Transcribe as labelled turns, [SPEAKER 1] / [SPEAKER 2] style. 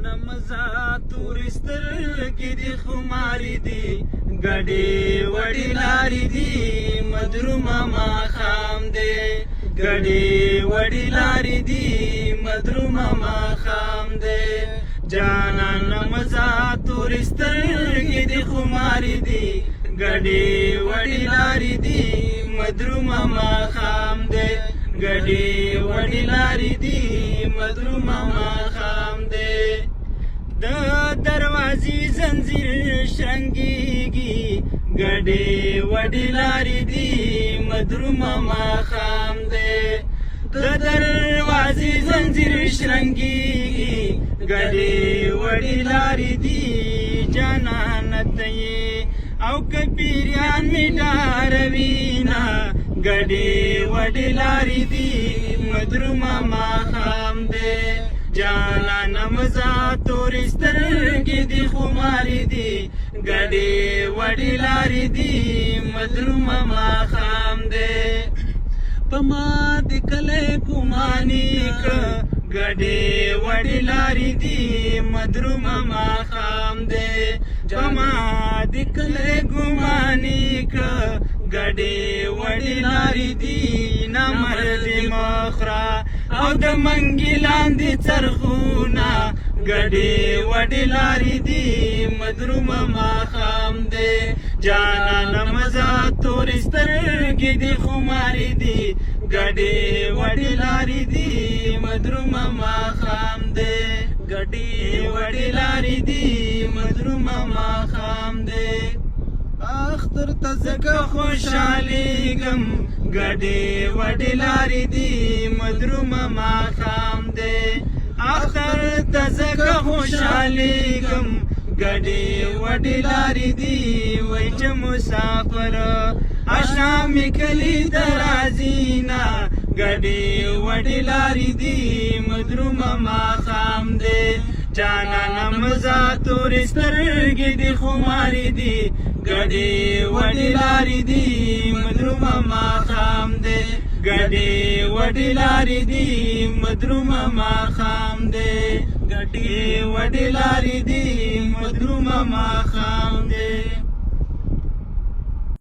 [SPEAKER 1] جانانه مزه تورې سترګې دي خمارې دي ګډې وډې لارې دي مدرومه ماښام دی ګډې وډې لارې دي مدرومه ماښام دی جانانه مزه تورې سترګې دي خمارې دي ګډې وډې لارې دي مدرومه ماښام دی ګډې وډې لارې دي مدرومه ماښام دی د دروازې زنځیر شرنګېږي ګډې وډې لارې دي مدرومه ماښام دی د دروازې زنځیر شرنګېږي ګډې وډې لارې دي جانانه ته یې او که پیریان مې ډاروینه ګډې وډې لارې دي مدرومه ماښام دی جانانه مزه تورې سترګې دي خمارې دي ګډې وډې لارې دي مدرومه ماښام دی په ما د کلی ګمانې که ګډې وډې لارې دي مدرومه ماښام دی په ما د کلی ګمانې که ګډې وډې لارې دي نامردې مه خوره او د منګي لاندې څرخونه ګډې وډې لارې دي مدرومه ماښام دی جانانه مزه تورې سترګې دي خمارې دي ګډې وډې لارې دي مدرومه ماښام دی ګډې وډې لارې دي مدرومه ماښام دی اختر ته ځکه خوشحالېږم ګډې وډې لارې دي مدرومه ماښام دی اختر ته ځکه خوشحالېږم ګډې وډې لارې دي وای چې مسافر اشنا مې کلي ته راځي نه ګډې وډې لارې دي مدرومه ماښام دی جانانه مزه تورې سترګې دي خمارې دي ګډې وډې لارې دي مدرومه ماښام دی ګډې وډې لارې دي مدرومه ماښام دی ګډې وډې لارې دي مدرومه ماښام دی